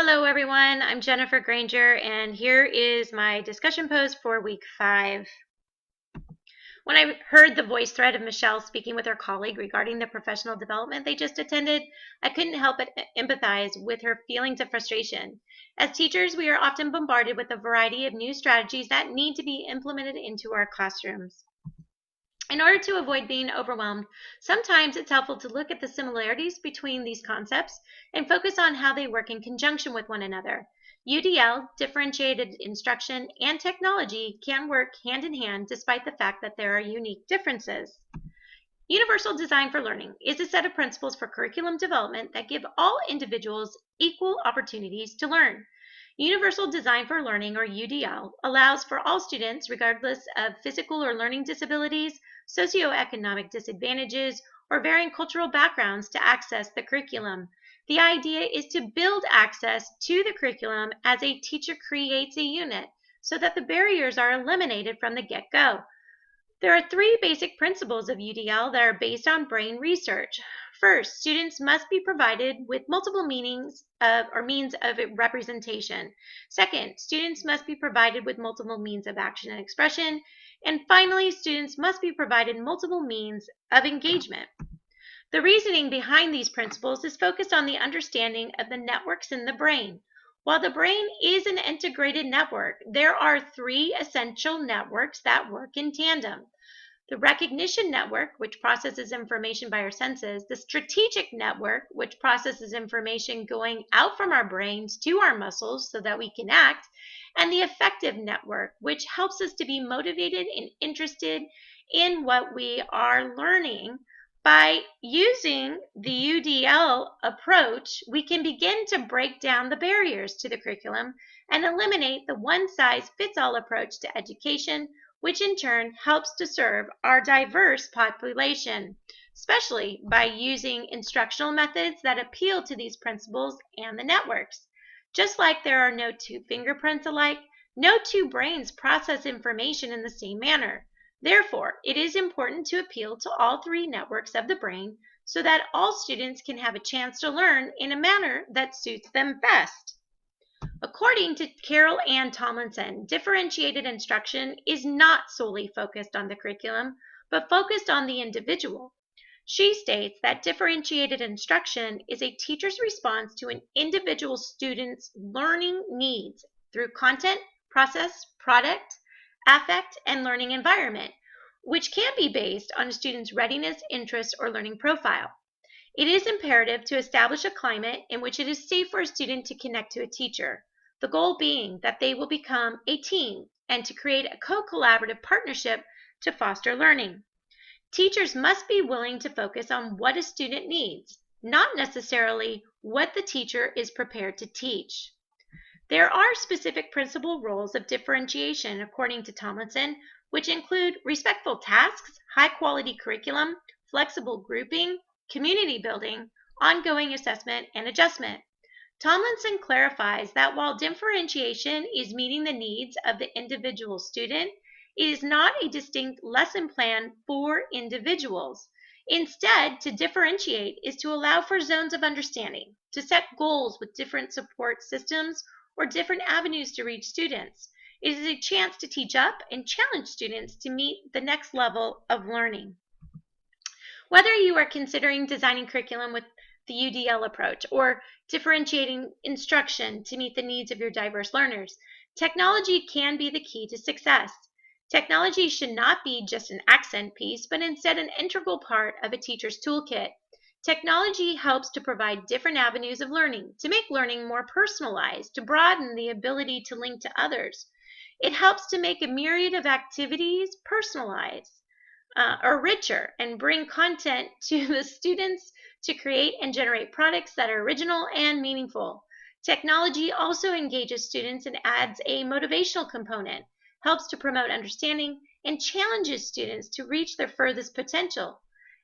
Hello everyone, I'm Jennifer Granger and here is my discussion post for week 5. When I heard the voice thread of Michelle speaking with her colleague regarding the professional development they just attended, I couldn't help but empathize with her feelings of frustration. As teachers, we are often bombarded with a variety of new strategies that need to be implemented into our classrooms. In order to avoid being overwhelmed, sometimes it's helpful to look at the similarities between these concepts and focus on how they work in conjunction with one another. UDL, differentiated instruction, and technology can work hand in hand despite the fact that there are unique differences. Universal Design for Learning is a set of principles for curriculum development that give all individuals equal opportunities to learn. Universal Design for Learning, or UDL, allows for all students, regardless of physical or learning disabilities, socioeconomic disadvantages, or varying cultural backgrounds to access the curriculum. The idea is to build access to the curriculum as a teacher creates a unit so that the barriers are eliminated from the get-go. There are 3 basic principles of UDL that are based on brain research. First, students must be provided with multiple means of representation. Second, students must be provided with multiple means of action and expression. And finally, students must be provided multiple means of engagement. The reasoning behind these principles is focused on the understanding of the networks in the brain. While the brain is an integrated network, there are 3 essential networks that work in tandem. The recognition network, which processes information by our senses, the strategic network, which processes information going out from our brains to our muscles so that we can act, and the affective network, which helps us to be motivated and interested in what we are learning. By using the UDL approach, we can begin to break down the barriers to the curriculum and eliminate the one-size-fits-all approach to education, which in turn helps to serve our diverse population, especially by using instructional methods that appeal to these principles and the networks. Just like there are no 2 fingerprints alike, no 2 brains process information in the same manner. Therefore, it is important to appeal to all 3 networks of the brain so that all students can have a chance to learn in a manner that suits them best. According to Carol Ann Tomlinson, differentiated instruction is not solely focused on the curriculum, but focused on the individual. She states that differentiated instruction is a teacher's response to an individual student's learning needs through content, process, product, affect, and learning environment, which can be based on a student's readiness, interest, or learning profile. It is imperative to establish a climate in which it is safe for a student to connect to a teacher, the goal being that they will become a team and to create a co-collaborative partnership to foster learning. Teachers must be willing to focus on what a student needs, not necessarily what the teacher is prepared to teach. There are specific principal roles of differentiation, according to Tomlinson, which include respectful tasks, high-quality curriculum, flexible grouping, community building, ongoing assessment, and adjustment. Tomlinson clarifies that while differentiation is meeting the needs of the individual student, it is not a distinct lesson plan for individuals. Instead, to differentiate is to allow for zones of understanding, to set goals with different support systems or different avenues to reach students. It is a chance to teach up and challenge students to meet the next level of learning. Whether you are considering designing curriculum with the UDL approach or differentiating instruction to meet the needs of your diverse learners, technology can be the key to success. Technology should not be just an accent piece, but instead an integral part of a teacher's toolkit. Technology helps to provide different avenues of learning, to make learning more personalized, to broaden the ability to link to others. It helps to make a myriad of activities personalized or richer and bring content to the students to create and generate products that are original and meaningful. Technology also engages students and adds a motivational component, helps to promote understanding, and challenges students to reach their furthest potential.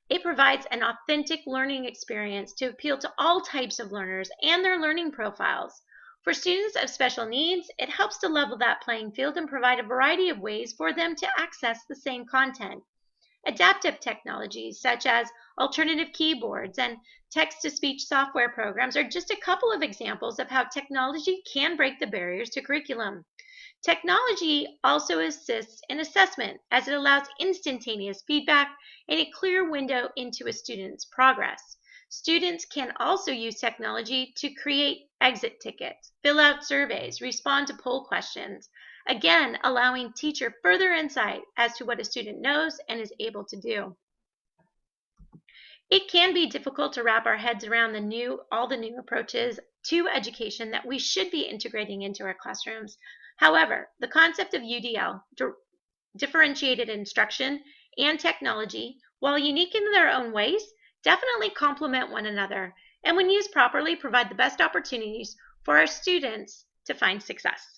It provides an authentic learning experience to appeal to all types of learners and their learning profiles. For students of special needs, it helps to level that playing field and provide a variety of ways for them to access the same content. Adaptive technologies such as alternative keyboards, and text-to-speech software programs are just a couple of examples of how technology can break the barriers to curriculum. Technology also assists in assessment as it allows instantaneous feedback and a clear window into a student's progress. Students can also use technology to create exit tickets, fill out surveys, respond to poll questions, again, allowing teacher further insight as to what a student knows and is able to do. It can be difficult to wrap our heads around all the new approaches to education that we should be integrating into our classrooms. However, the concept of UDL, differentiated instruction, and technology, while unique in their own ways, definitely complement one another, and when used properly, provide the best opportunities for our students to find success.